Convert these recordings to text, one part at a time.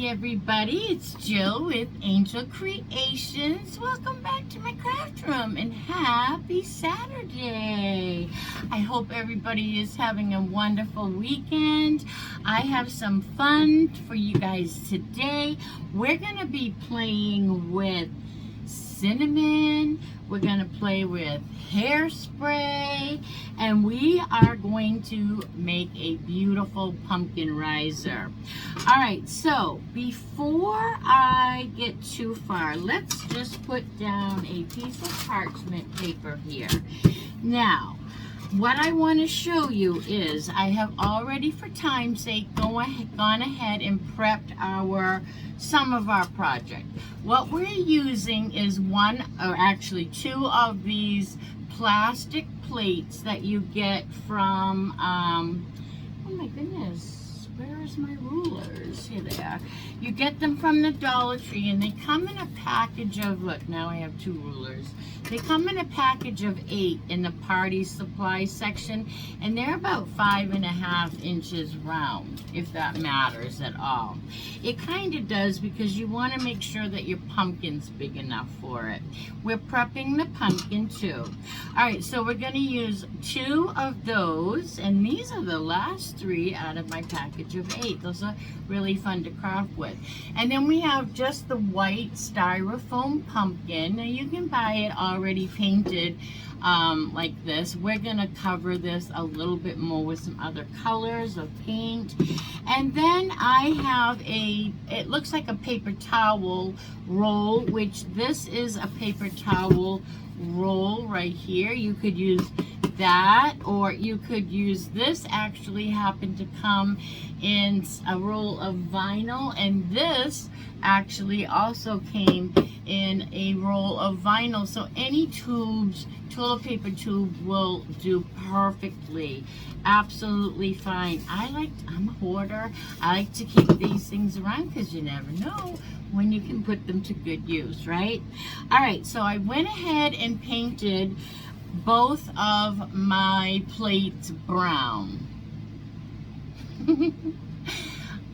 everybody, it's Jill with Angel Creations. Welcome back to my craft room and happy Saturday. I hope everybody is having a wonderful weekend. I have some fun for you guys today. We're going to be playing with cinnamon, we're going to play with hairspray, and we are going to make a beautiful pumpkin riser. Alright, so before I get too far, let's just put down a piece of parchment paper here. Now, what I want to show you is I have already, for time's sake, gone ahead and prepped some of our project. What we're using is two of these plastic plates that you get from, oh my goodness, where is my rulers? Here they are. You get them from the Dollar Tree, and they come in a package of, look, now I have two rulers. They come in a package of 8 in the party supply section, and they're about 5.5 inches round, if that matters at all. It kind of does, because you want to make sure that your pumpkin's big enough for it. We're prepping the pumpkin too. Alright, so we're going to use 2 of those, and these are the last 3 out of my package of 8. Those are really fun to craft with. And then we have just the white styrofoam pumpkin. Now you can buy it already painted like this. We're going to cover this a little bit more with some other colors of paint. And then I have it looks like a paper towel roll, which this is a paper towel roll right here. You could use that, or you could use this. Actually happened to come in a roll of vinyl, and this actually also came in a roll of vinyl, so any tubes, toilet paper tube, will do perfectly, absolutely fine. I'm a hoarder. I like to keep these things around because you never know when you can put them to good use, right? All right, so I went ahead and painted both of my plates brown.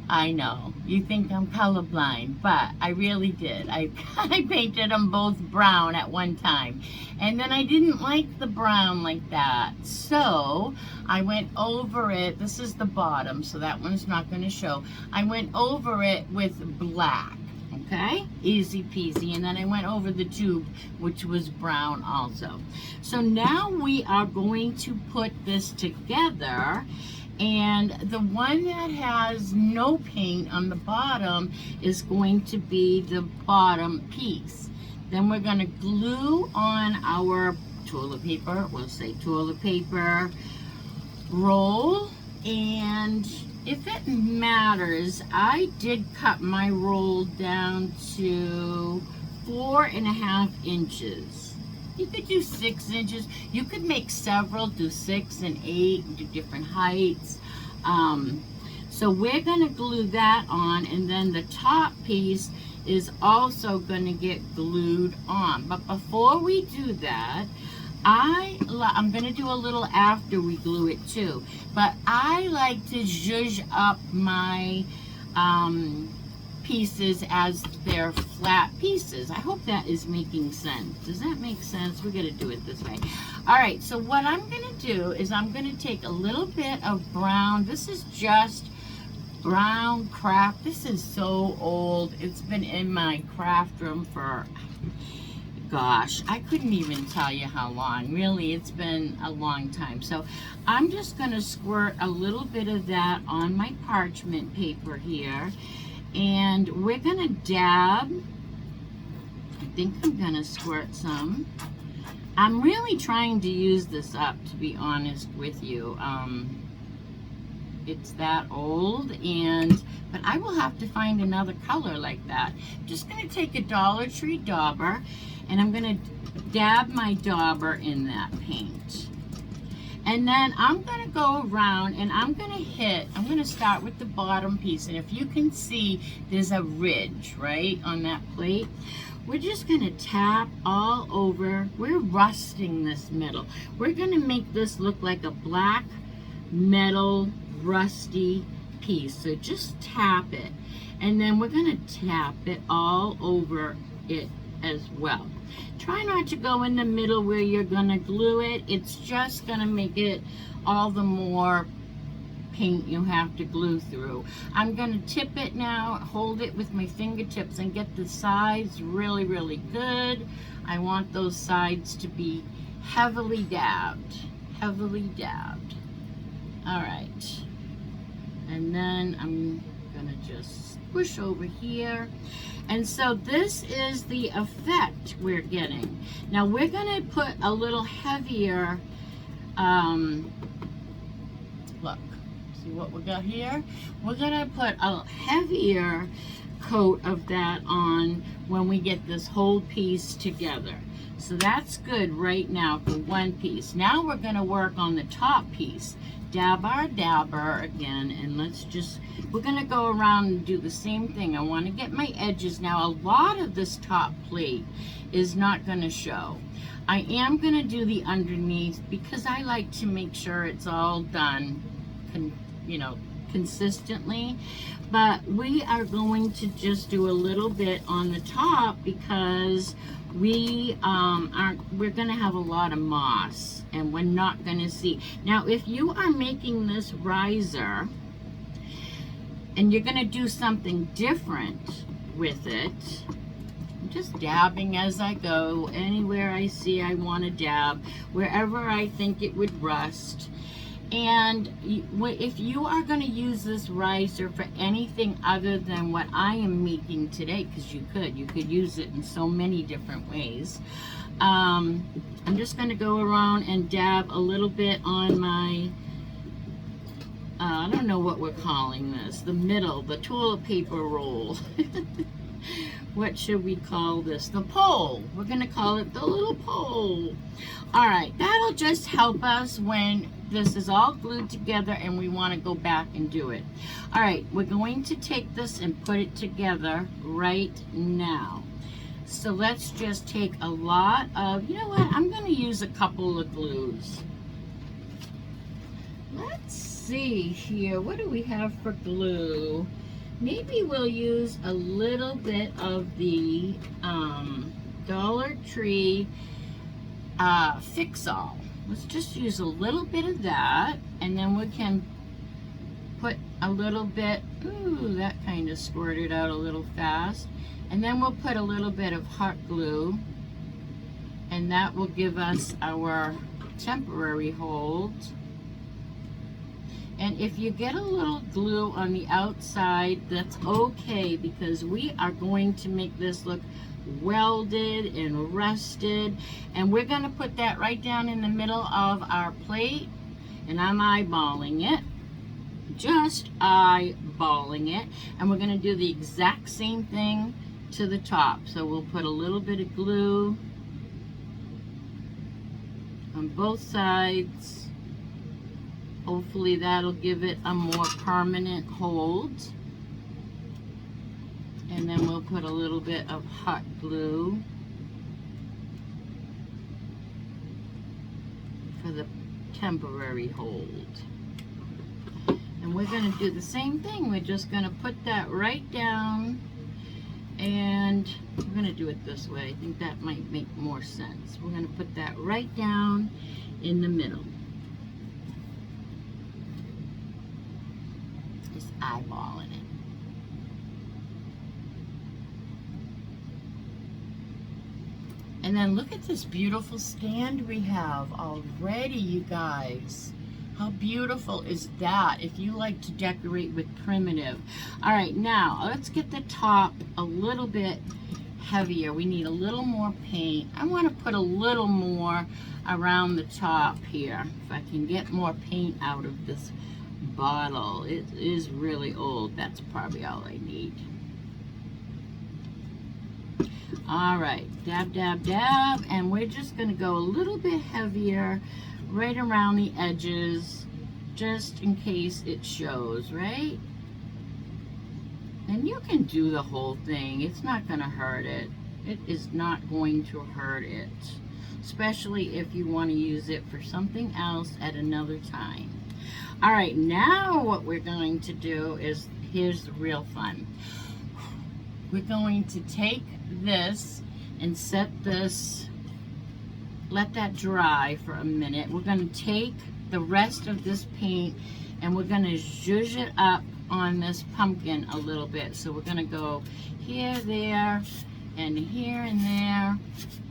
I know, you think I'm colorblind, but I really did. I painted them both brown at one time. And then I didn't like the brown like that. So I went over it. This is the bottom, so that one's not going to show. I went over it with black. Okay, easy peasy. And then I went over the tube, which was brown also. So now we are going to put this together, and the one that has no paint on the bottom is going to be the bottom piece. Then we're going to glue on our toilet paper, we'll say toilet paper roll, and if it matters, I did cut my roll down to 4.5 inches. You could do 6 inches. You could make several, do 6 and 8, do different heights. So we're going to glue that on, and then the top piece is also going to get glued on. But before we do that, I'm going to do a little after we glue it too, but I like to zhuzh up my pieces as they're flat pieces. I hope that is making sense. Does that make sense? We're going to do it this way. Alright, so what I'm going to do is I'm going to take a little bit of brown. This is just brown craft. This is so old. It's been in my craft room for, gosh, I couldn't even tell you how long. Really, it's been a long time. So I'm just going to squirt a little bit of that on my parchment paper here, and we're going to dab. I think I'm going to squirt some. I'm really trying to use this up, to be honest with you. It's that old, but I will have to find another color like that. I'm just going to take a Dollar Tree dauber, and I'm going to dab my dauber in that paint. And then I'm going to go around, and I'm going to start with the bottom piece. And if you can see, there's a ridge, right, on that plate. We're just going to tap all over. We're rusting this middle. We're going to make this look like a black metal rusty piece, so just tap it. And then we're going to tap it all over it as well. Try not to go in the middle where you're going to glue it. It's just going to make it all the more paint you have to glue through. I'm going to tip it now, hold it with my fingertips and get the sides really, really good. I want those sides to be heavily dabbed. Heavily dabbed. All right. And then I'm going to just push over here. And so this is the effect we're getting. Now we're going to put a little heavier, look, see what we got here? We're going to put a heavier coat of that on when we get this whole piece together. So that's good right now for one piece. Now we're going to work on the top piece. Dab our dabber again, and we're going to go around and do the same thing. I want to get my edges. Now a lot of this top plate is not going to show. I am going to do the underneath because I like to make sure it's all done, consistently. But we are going to just do a little bit on the top because we're going to have a lot of moss and we're not going to see. Now if you are making this riser and you're going to do something different with it, I'm just dabbing as I go. Anywhere I see I want to dab, wherever I think it would rust. And if you are going to use this riser for anything other than what I am making today, because you could use it in so many different ways. I'm just going to go around and dab a little bit on my, I don't know what we're calling this, the middle, the toilet paper roll. What should we call this? The pole. We're going to call it the little pole. All right, that'll just help us when this is all glued together and we want to go back and do it. All right, we're going to take this and put it together right now. So let's just take a lot of, you know what, I'm going to use a couple of glues. Let's see here, what do we have for glue? Maybe we'll use a little bit of the Dollar Tree Fix-All. Let's just use a little bit of that, and then we can put a little bit, ooh, that kind of squirted out a little fast. And then we'll put a little bit of hot glue, and that will give us our temporary hold. And if you get a little glue on the outside, that's okay, because we are going to make this look welded and rusted. And we're going to put that right down in the middle of our plate. And I'm eyeballing it. Just eyeballing it. And we're going to do the exact same thing to the top. So we'll put a little bit of glue on both sides. Hopefully that'll give it a more permanent hold. And then we'll put a little bit of hot glue for the temporary hold. And we're going to do the same thing. We're just going to put that right down, and we're going to do it this way. I think that might make more sense. We're going to put that right down in the middle. Just eyeballing it. And then look at this beautiful stand we have already, you guys. How beautiful is that if you like to decorate with primitive. All right, now let's get the top a little bit heavier. We need a little more paint. I want to put a little more around the top here. If I can get more paint out of this bottle. It is really old. That's probably all I need. All right, dab, dab, dab, and we're just going to go a little bit heavier right around the edges, just in case it shows, right? And you can do the whole thing. It's not going to hurt it. It is not going to hurt it, especially if you want to use it for something else at another time. All right, now what we're going to do is, here's the real fun. We're going to take this and set this, let that dry for a minute. We're going to take the rest of this paint and we're going to zhuzh it up on this pumpkin a little bit. So we're going to go here, there, and here and there.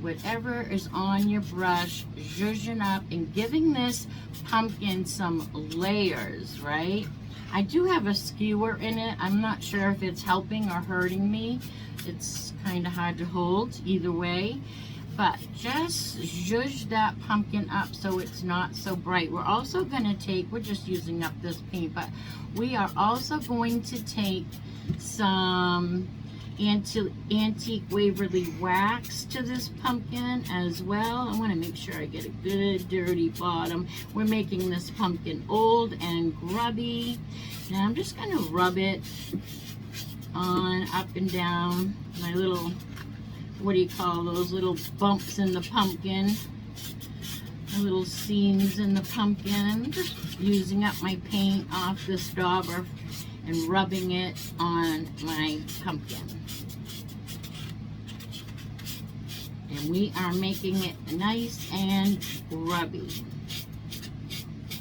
Whatever is on your brush, zhuzhing up and giving this pumpkin some layers, right? I do have a skewer in it. I'm not sure if it's helping or hurting me. It's kind of hard to hold either way. But just zhuzh that pumpkin up so it's not so bright. We're also going to take, we're just using up this paint, but we are also going to take some antique Waverly wax to this pumpkin as well. I want to make sure I get a good dirty bottom. We're making this pumpkin old and grubby. Now I'm just going to rub it on up and down my little, what do you call those little bumps in the pumpkin, the little seams in the pumpkin. I'm just using up my paint off this dauber and rubbing it on my pumpkin. And we are making it nice and grubby.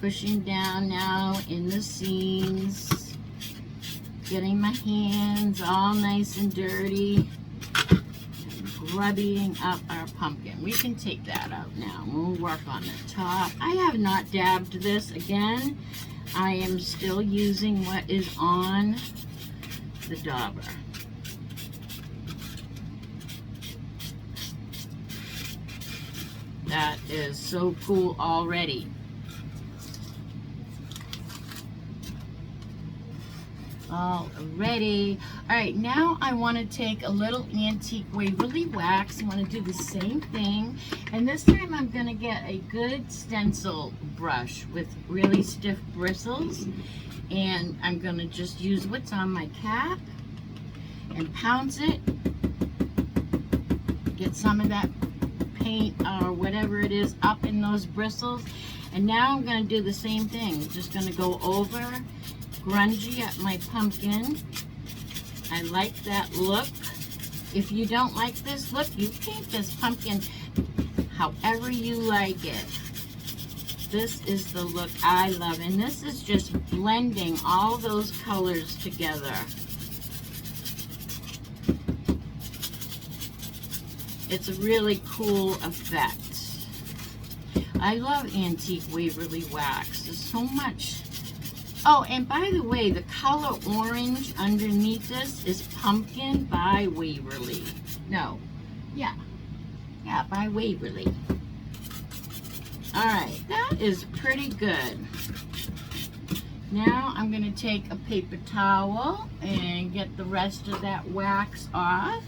Pushing down now in the seams, getting my hands all nice and dirty, and grubbying up our pumpkin. We can take that out now. We'll work on the top. I have not dabbed this again. I am still using what is on the dauber. That is so cool already. Already. All right, now I want to take a little antique Waverly wax. I want to do the same thing. And this time I'm going to get a good stencil brush with really stiff bristles. And I'm going to just use what's on my cap and pounce it. Get some of that paint or whatever it is up in those bristles. And now I'm going to do the same thing. Just going to go over grungy at my pumpkin. I like that look. If you don't like this look, you paint this pumpkin however you like it. This is the look I love, and this is just blending all those colors together. It's a really cool effect. I love antique Waverly wax. There's so much. Oh, and by the way, the color orange underneath this is Pumpkin by Waverly. No, yeah, by Waverly. All right, that is pretty good. Now I'm going to take a paper towel and get the rest of that wax off.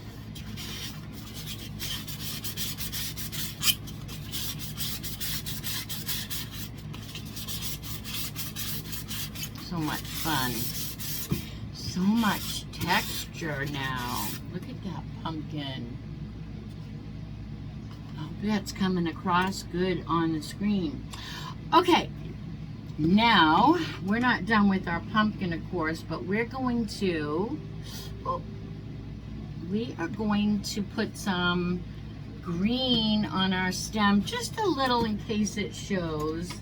So much fun. So much texture now. Look at that pumpkin. Oh, that's coming across good on the screen. Okay, now we're not done with our pumpkin, of course, but we're going to, put some green on our stem, just a little in case it shows.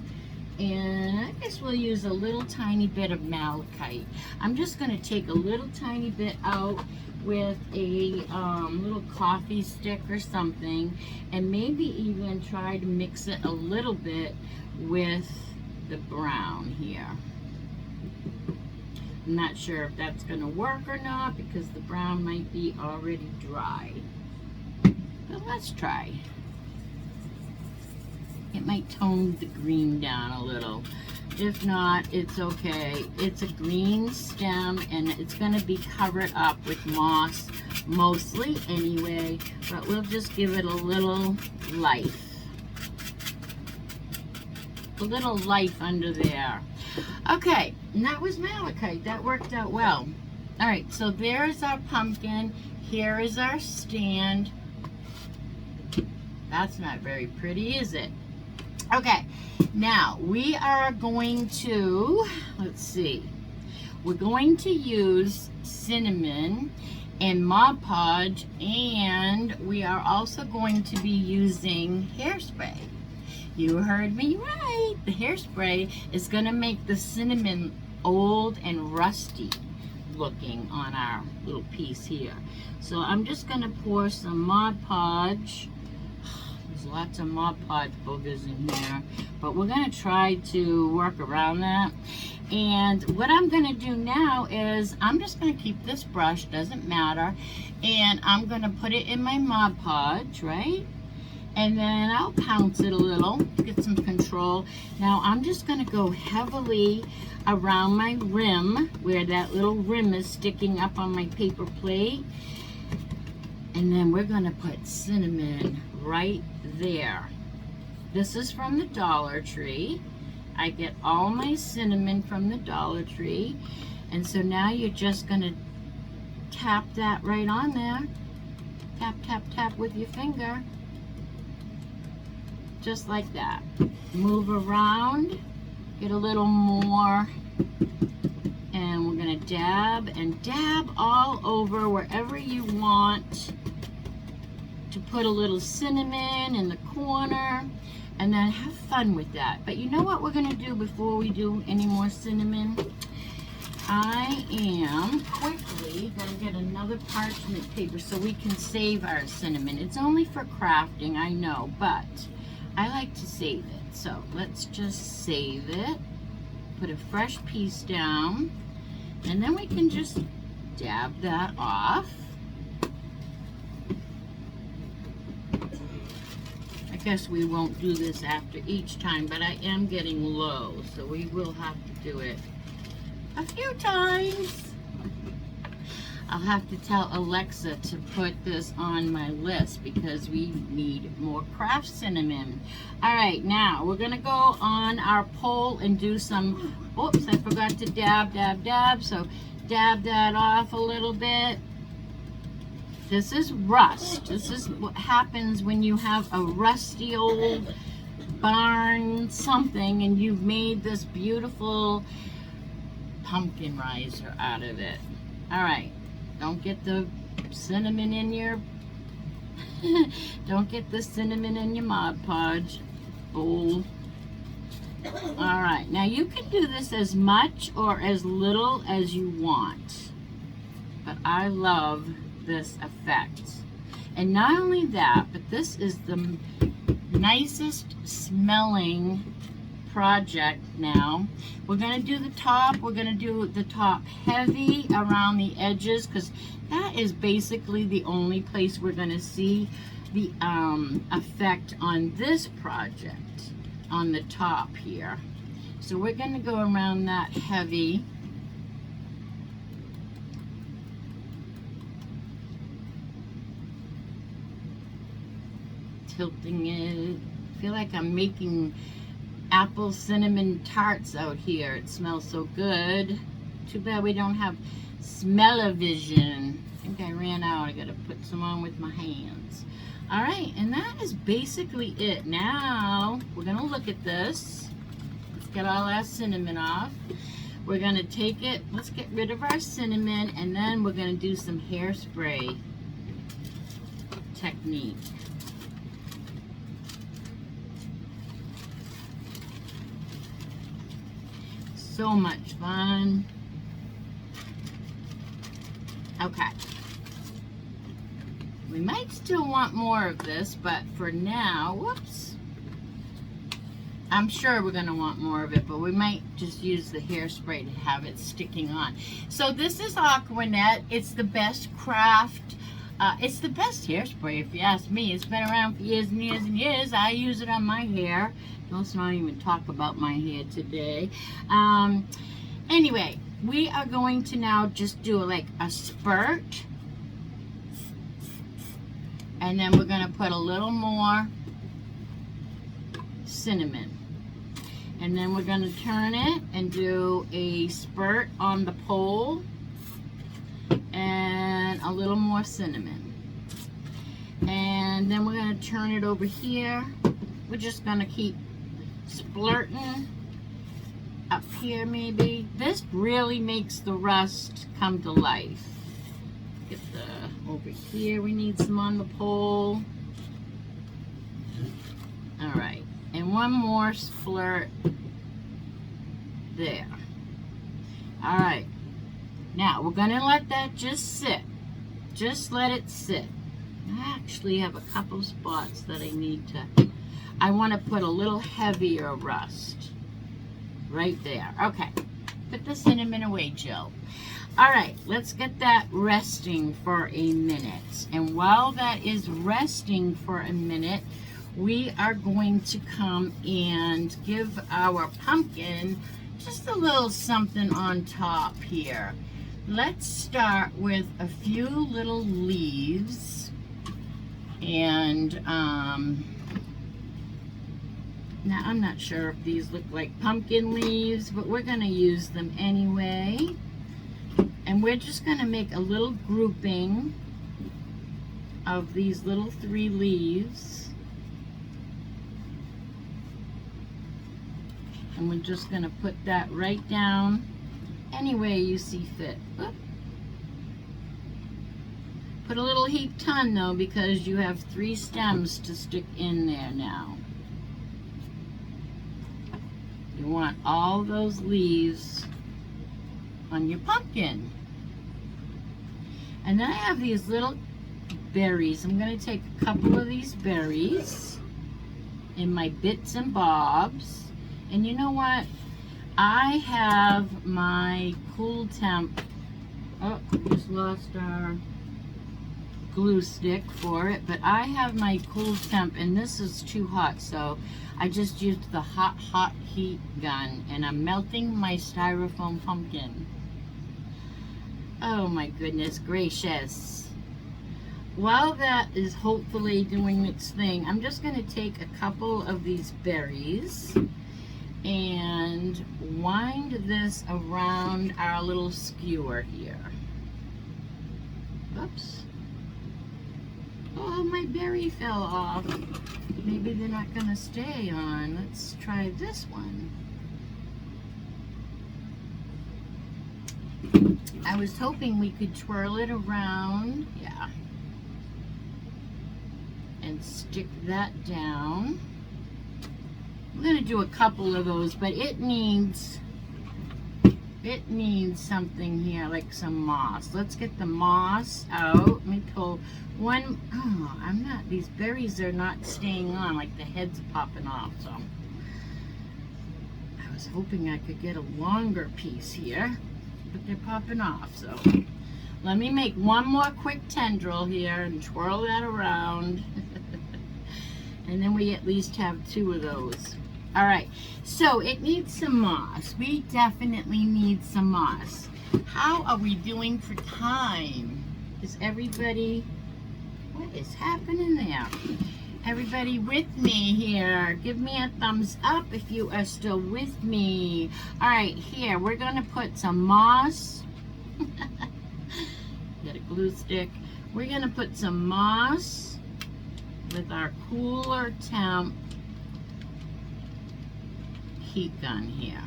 And I guess we'll use a little tiny bit of malachite. I'm just going to take a little tiny bit out with a little coffee stick or something, and maybe even try to mix it a little bit with the brown here. I'm not sure if that's going to work or not because the brown might be already dry. But let's try. It might tone the green down a little. If not, it's okay. It's a green stem and it's going to be covered up with moss mostly anyway, but we'll just give it a little life. A little life under there. Okay, and that was malachite. That worked out well. All right, so there's our pumpkin. Here is our stand. That's not very pretty, is it? Okay, now we are going to, let's see, we're going to use cinnamon and Mod Podge, and we are also going to be using hairspray. You heard me right. The hairspray is going to make the cinnamon old and rusty looking on our little piece here. So I'm just going to pour some Mod Podge. There's lots of Mod Podge boogers in here, but we're going to try to work around that. And what I'm going to do now is I'm just going to keep this brush, doesn't matter, and I'm going to put it in my Mod Podge, right? And then I'll pounce it a little, get some control. Now I'm just going to go heavily around my rim, where that little rim is sticking up on my paper plate. And then we're going to put cinnamon right there. This is from the Dollar Tree. I get all my cinnamon from the Dollar Tree. And so now you're just going to tap that right on there. Tap, tap, tap with your finger. Just like that. Move around, get a little more, and we're going to dab and dab all over wherever you want to put a little cinnamon in the corner, and then have fun with that. But you know what we're going to do before we do any more cinnamon? I am quickly going to get another parchment paper so we can save our cinnamon. It's only for crafting, I know, but I like to save it. So let's just save it, put a fresh piece down, and then we can just dab that off. I guess we won't do this after each time, but I am getting low, so we will have to do it a few times. I'll have to tell Alexa to put this on my list because we need more craft cinnamon. All right, now we're gonna go on our pole and do some, oops, I forgot to dab, dab, dab. So dab that off a little bit. This is rust. This is what happens when you have a rusty old barn something and you've made this beautiful pumpkin riser out of it. All right. Don't get the cinnamon in your, don't get the cinnamon in your Mod Podge bowl. All right, now you can do this as much or as little as you want, but I love this effect. And not only that, but this is the nicest smelling project now. We're going to do the top. We're going to do the top heavy around the edges because that is basically the only place we're going to see the effect on this project on the top here. So we're going to go around that heavy. Tilting it. I feel like I'm making apple cinnamon tarts out here. It smells so good. Too bad we don't have smell-o-vision. I think I ran out. I gotta put some on with my hands. All right, and that is basically it. Now we're gonna look at this. Let's get all our cinnamon off. We're gonna take it, let's get rid of our cinnamon, and then we're gonna do some hairspray technique. So much fun. Okay. We might still want more of this, but for now, whoops. I'm sure we're going to want more of it, but we might just use the hairspray to have it sticking on. So this is Aquanet. It's the best craft. It's the best hairspray, if you ask me. It's been around for years and years and years. I use it on my hair. Let's not even talk about my hair today. Anyway, we are going to now just do like a spurt. And then we're going to put a little more cinnamon. And then we're going to turn it and do a spurt on the pole. And a little more cinnamon. And then we're going to turn it over here. We're just going to keep splurting up here maybe. This really makes the rust come to life. Get the, over here we need some on the pole. Alright, and one more splurt there. Alright, now we're going to let that just sit. Just let it sit. I actually have a couple spots that I need to, I want to put a little heavier rust right there. Okay, put the cinnamon away, Jill. Alright, let's get that resting for a minute. And while that is resting for a minute, we are going to come and give our pumpkin just a little something on top here. Let's start with a few little leaves. And now I'm not sure if these look like pumpkin leaves, but we're going to use them anyway. And we're just going to make a little grouping of these little 3 leaves. And we're just going to put that right down any way you see fit. Oop. Put a little heap ton though, because you have 3 stems to stick in there now. You want all those leaves on your pumpkin. And then I have these little berries. I'm going to take a couple of these berries in my bits and bobs. And you know what? I have my cool temp. Oh, just lost our glue stick for it, but I have my cool temp, and this is too hot, so I just used the hot heat gun, and I'm melting my styrofoam pumpkin. Oh my goodness gracious. While that is hopefully doing its thing, I'm just going to take a couple of these berries and wind this around our little skewer here. Oops. Oh, my berry fell off. Maybe they're not going to stay on. Let's try this one. I was hoping we could twirl it around. Yeah. And stick that down. I'm going to do a couple of those, but it needs something here, like some moss. Let's get the moss out. Let me pull one. Oh, these berries are not staying on, like the head's popping off, so I was hoping I could get a longer piece here, but they're popping off, so let me make one more quick tendril here and twirl that around. And then we at least have 2 of those. All right, so it needs some moss. We definitely need some moss. How are we doing for time? Is everybody, what is happening there? Everybody with me here? Give me a thumbs up if you are still with me. All right, here, we're gonna put some moss. Get a glue stick. We're gonna put some moss with our cooler temp heat gun here.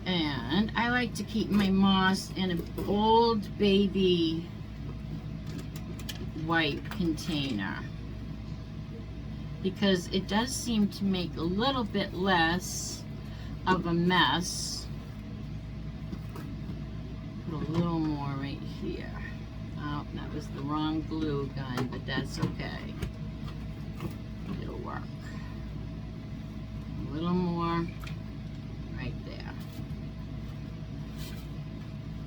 And I like to keep my moss in an old baby wipe container because it does seem to make a little bit less of a mess. Put a little more right here. Oh, that was the wrong glue gun, but that's okay. It'll work. A little more right there.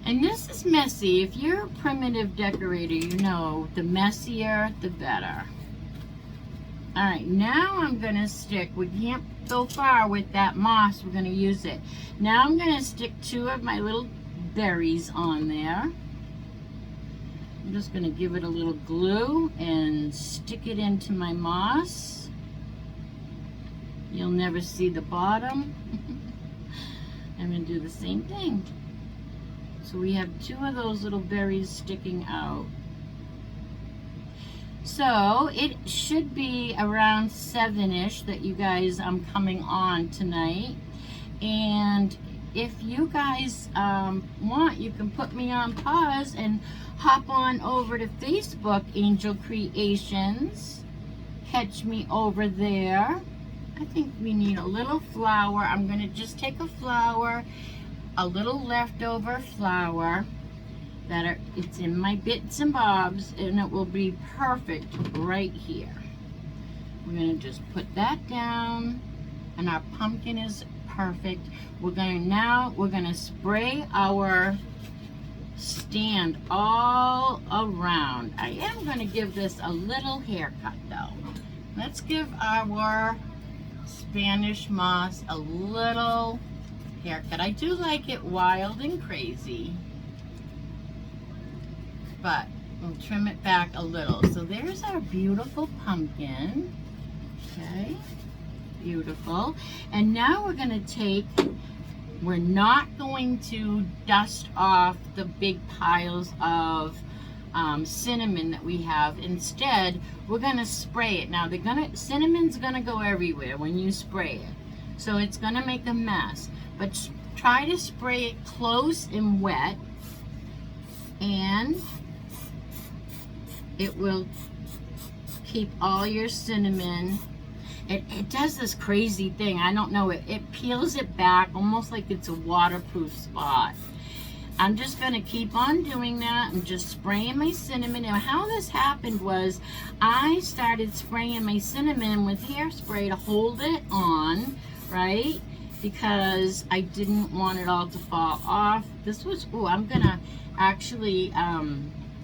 And this is messy. If you're a primitive decorator, you know the messier the better. Alright, now I'm going to stick, we can't go far with that moss, we're going to use it. Now I'm going to stick 2 of my little berries on there. I'm just going to give it a little glue and stick it into my moss. You'll never see the bottom. I'm going to do the same thing. So we have 2 of those little berries sticking out. So it should be around 7-ish that you guys, I'm coming on tonight. And if you guys want, you can put me on pause and hop on over to Facebook, Angel Creations. Catch me over there. I think we need a little flour. I'm going to just take a flour, a little leftover flour it's in my bits and bobs, and it will be perfect right here. We're going to just put that down, and our pumpkin is perfect. We're going to spray our stand all around. I am going to give this a little haircut though. Let's give our Spanish moss a little haircut. I do like it wild and crazy, but we'll trim it back a little. So there's our beautiful pumpkin. Okay, beautiful. And now we're going to take, we're not going to dust off the big piles of cinnamon that we have. Instead, we're going to spray it. Now, cinnamon's going to go everywhere when you spray it. So it's going to make a mess. But try to spray it close and wet, and it will keep all your cinnamon. It does this crazy thing. I don't know. It peels it back almost like it's a waterproof spot. I'm just going to keep on doing that. I'm just spraying my cinnamon. Now, how this happened was I started spraying my cinnamon with hairspray to hold it on, right? Because I didn't want it all to fall off. This was, I'm going to actually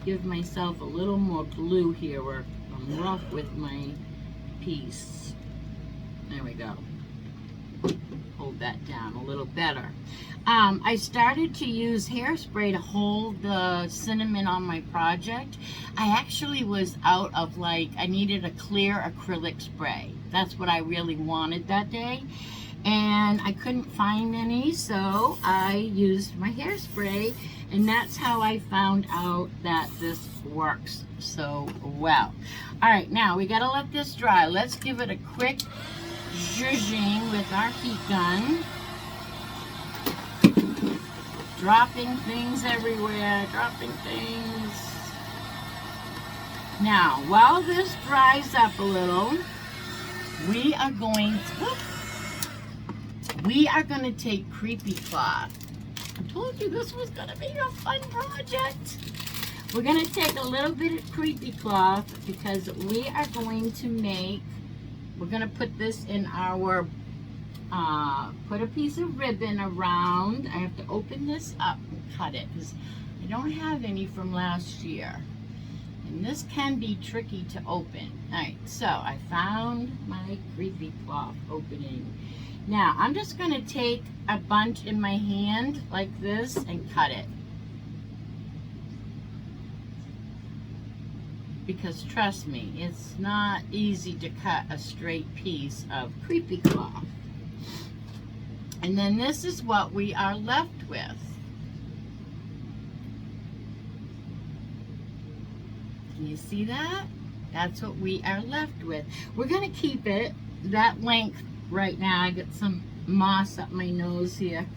give myself a little more glue here where I'm rough with my piece. There we go. Hold that down a little better. I started to use hairspray to hold the cinnamon on my project. I actually was out of I needed a clear acrylic spray. That's what I really wanted that day. And I couldn't find any, so I used my hairspray, and that's how I found out that this works so well. All right, now we gotta let this dry. Let's give it a quick zhuzhing with our heat gun. Dropping things everywhere, dropping things. Now, while this dries up a little, we are going to take creepy cloth. I told you this was going to be a fun project. We're going to take a little bit of creepy cloth because we are going to we're going to put this in our, put a piece of ribbon around. I have to open this up and cut it because I don't have any from last year. And this can be tricky to open. All right, so I found my creepy cloth opening. Now, I'm just going to take a bunch in my hand like this and cut it. Because trust me, it's not easy to cut a straight piece of creepy cloth. And then this is what we are left with. Can you see that? That's what we are left with. We're going to keep it that length right now. I got some moss up my nose here.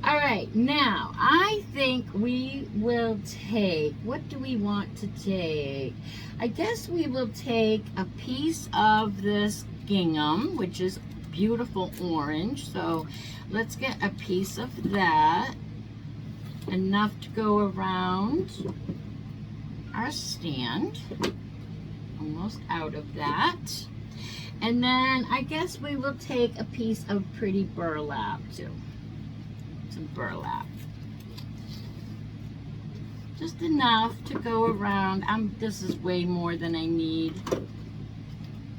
All right, now I think we will take, what do we want to take? I guess we will take a piece of this gingham, which is beautiful orange. So let's get a piece of that, enough to go around our stand. Almost out of that. And then I guess we will take a piece of pretty burlap too. Some burlap. Just enough to go around. This is way more than I need.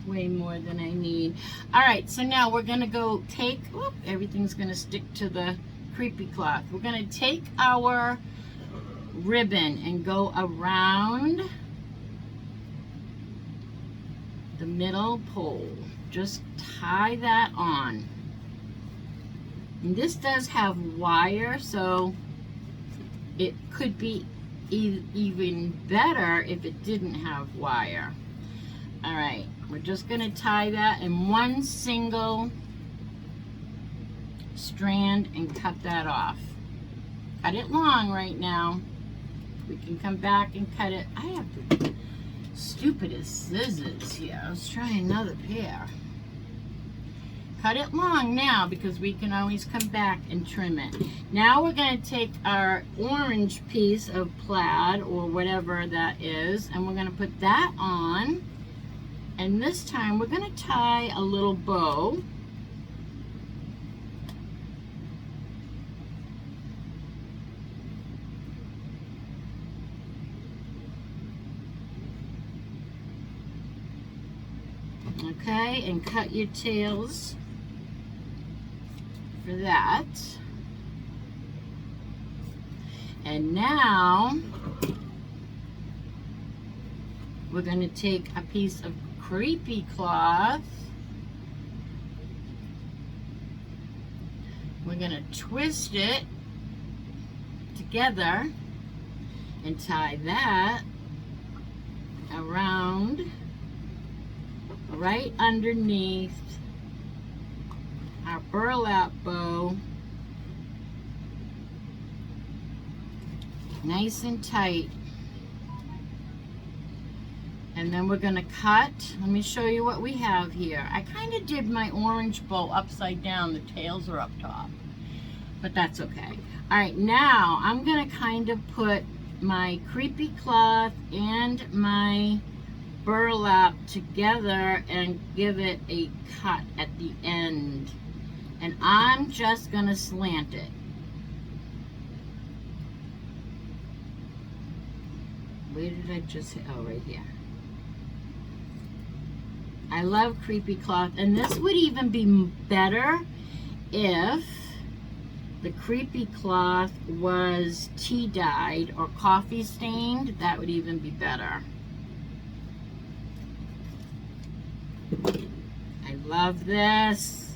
Way more than I need. All right, so now we're gonna go take, everything's gonna stick to the creepy cloth. We're gonna take our ribbon and go around the middle pole. Just tie that on. And this does have wire, so it could be even better if it didn't have wire. All right, we're just gonna tie that in one single strand and cut that off. Cut it long right now. We can come back and cut it. I have the stupidest scissors here. Let's try another pair. Cut it long now because we can always come back and trim it. Now we're going to take our orange piece of plaid or whatever that is, and we're going to put that on. And this time we're going to tie a little bow. Okay, and cut your tails for that. And now we're going to take a piece of creepy cloth. We're going to twist it together and tie that around right underneath our burlap bow, nice and tight. And then we're going to cut. Let me show you what we have here. I kind of did my orange bow upside down. The tails are up top, but that's okay. All right, now I'm going to kind of put my creepy cloth and my burlap together and give it a cut at the end. And I'm just going to slant it. Where did I just hit? Oh, right here. I love creepy cloth, and this would even be better if the creepy cloth was tea dyed or coffee stained. That would even be better. I love this.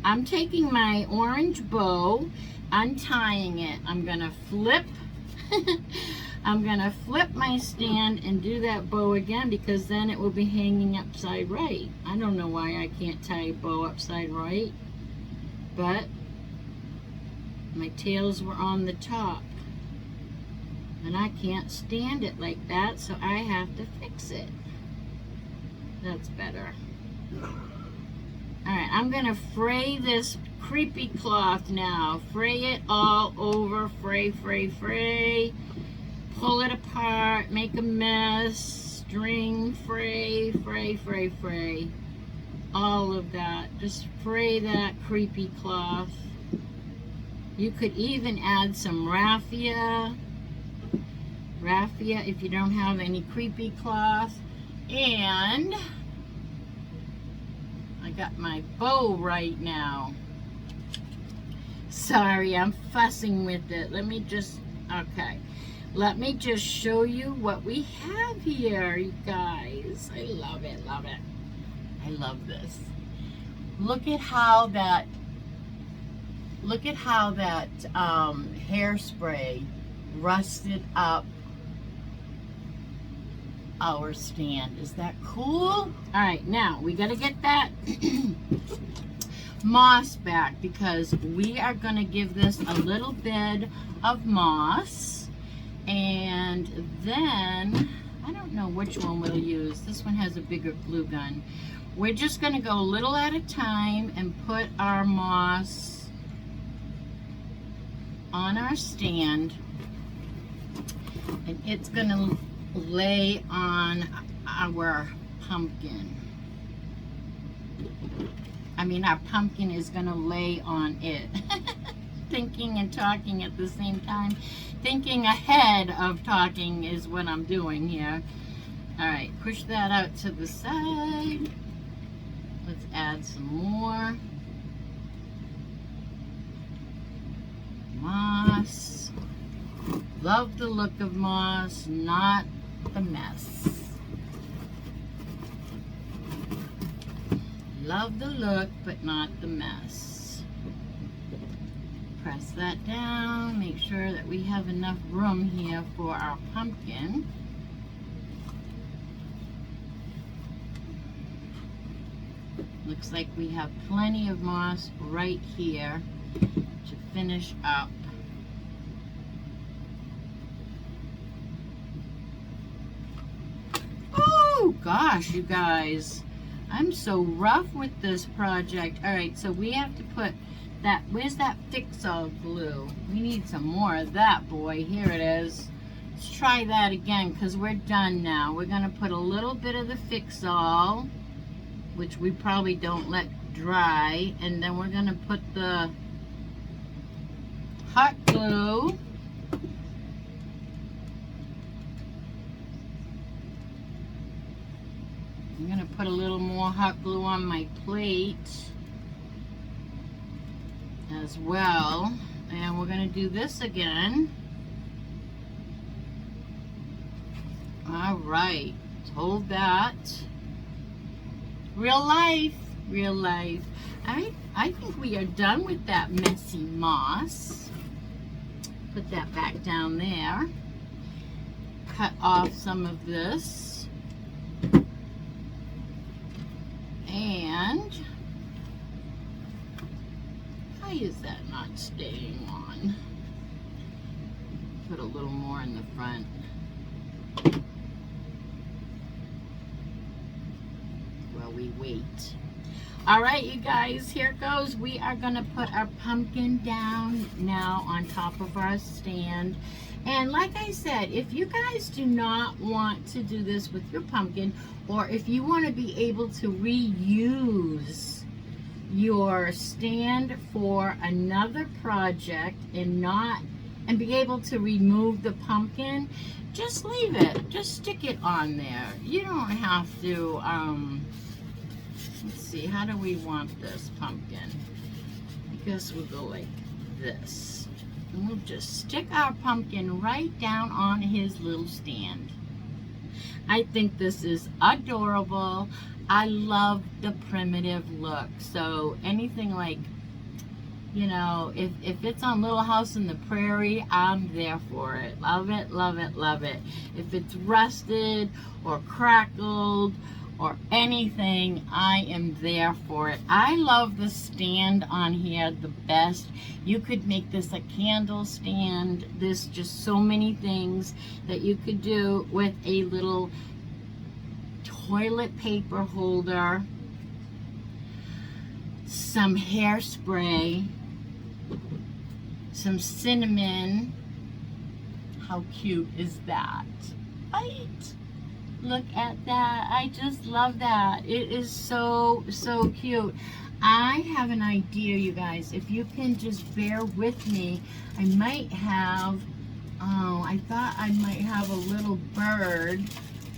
I'm taking my orange bow, untying it. I'm gonna flip I'm gonna flip my stand and do that bow again, because then it will be hanging upside right. I don't know why I can't tie a bow upside right, but my tails were on the top and I can't stand it like that, so I have to fix it. That's better. Alright, I'm gonna fray this creepy cloth now. Fray it all over. Fray, fray, fray. Pull it apart, make a mess, string, fray, fray, fray, fray. All of that. Just fray that creepy cloth. You could even add some raffia. Raffia if you don't have any creepy cloth. And I got my bow right now. Sorry, I'm fussing with it. Let me just show you what we have here, you guys. I love it, love it. I love this. Look at how that hairspray rusted up our stand. Is that cool? All right, now we gotta get that moss back, because we are gonna give this a little bit of moss. And then, I don't know which one we'll use. This one has a bigger glue gun. We're just going to go a little at a time and put our moss on our stand. And it's going to lay on our pumpkin. I mean, our pumpkin is going to lay on it. Thinking and talking at the same time. Thinking ahead of talking is what I'm doing here. Alright, push that out to the side. Let's add some more moss. Love the look of moss, not the mess. Love the look, but not the mess. press that down, make sure that we have enough room here for our pumpkin. Looks like we have plenty of moss right here to finish up. Oh gosh, you guys, I'm so rough with this project. All right, so we have to put that, where's that fix-all glue? We need some more of that, boy. Here it is. Let's try that again because we're done now. We're gonna put a little bit of the fix-all, which we probably don't let dry, and then we're gonna put the hot glue. I'm gonna put a little more hot glue on my plate as well, and we're gonna do this again. All right, hold that. Real life, real life. I think we are done with that messy moss. Put that back down there. Cut off some of this. And why is that not staying on? Put a little more in the front. While we wait. All right, you guys, here it goes. We are gonna put our pumpkin down now on top of our stand. And like I said, if you guys do not want to do this with your pumpkin, or if you want to be able to reuse your stand for another project and be able to remove the pumpkin, just leave it. Just stick it on there. You don't have to, let's see, how do we want this pumpkin? I guess we'll go like this. And we'll just stick our pumpkin right down on his little stand. I think this is adorable. I love the primitive look. So anything like, you know, if it's on Little House in the Prairie, I'm there for it. Love it, love it, love it. If it's rusted or crackled or anything, I am there for it. I love the stand on here the best. You could make this a candle stand. There's just so many things that you could do with a little toilet paper holder, some hairspray, some cinnamon. How cute is that? Right? Look at that. I just love that. It is so, so cute. I have an idea, you guys. If you can just bear with me, I might have, I thought I might have a little bird,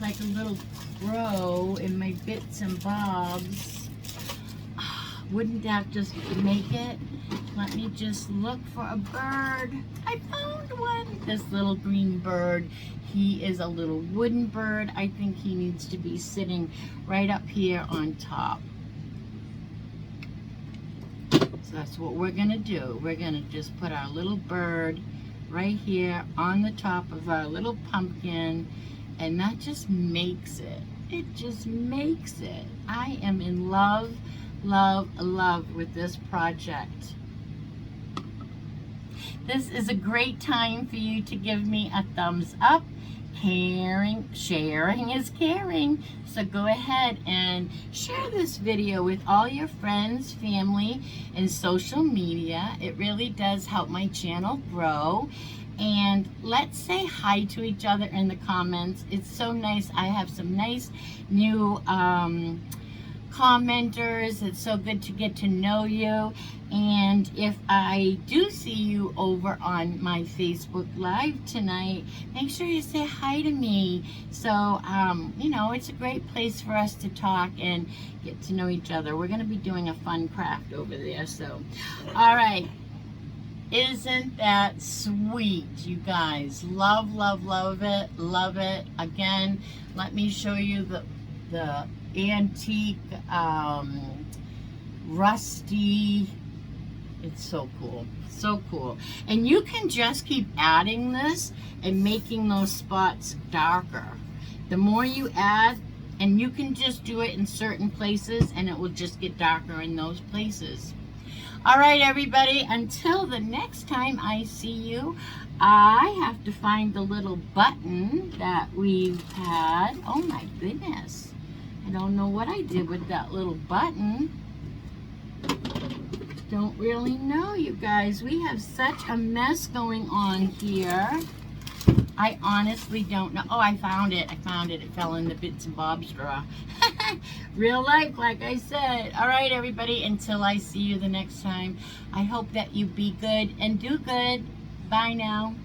like a little crow in my bits and bobs. Wouldn't that just make it? Let me just look for a bird. I found one. This little green bird. He is a little wooden bird. I think he needs to be sitting right up here on top. So that's what we're gonna do. We're gonna just put our little bird right here on the top of our little pumpkin, and that just makes it. It just makes it. I am in love, love, love with this project. This is a great time for you to give me a thumbs up. Sharing is caring. So go ahead and share this video with all your friends, family, and social media. It really does help my channel grow. And let's say hi to each other in the comments. It's so nice. I have some nice new commenters. It's so good to get to know you. And if I do see you over on my Facebook Live tonight, make sure you say hi to me. So, you know, it's a great place for us to talk and get to know each other. We're going to be doing a fun craft over there. So, all right. Isn't that sweet, you guys? Love, love, love it. Love it. Again, let me show you the antique, rusty It's so cool. So cool. And you can just keep adding this and making those spots darker. The more you add, and you can just do it in certain places and it will just get darker in those places. All right, everybody, until the next time I see you, I have to find the little button that we've had. Oh my goodness. I don't know what I did with that little button. Don't really know, you guys. We have such a mess going on here. I honestly don't know. Oh, I found it. I found it. It fell in the bits and bobs straw. Real life, like I said. All right, everybody, until I see you the next time, I hope that you be good and do good. Bye now.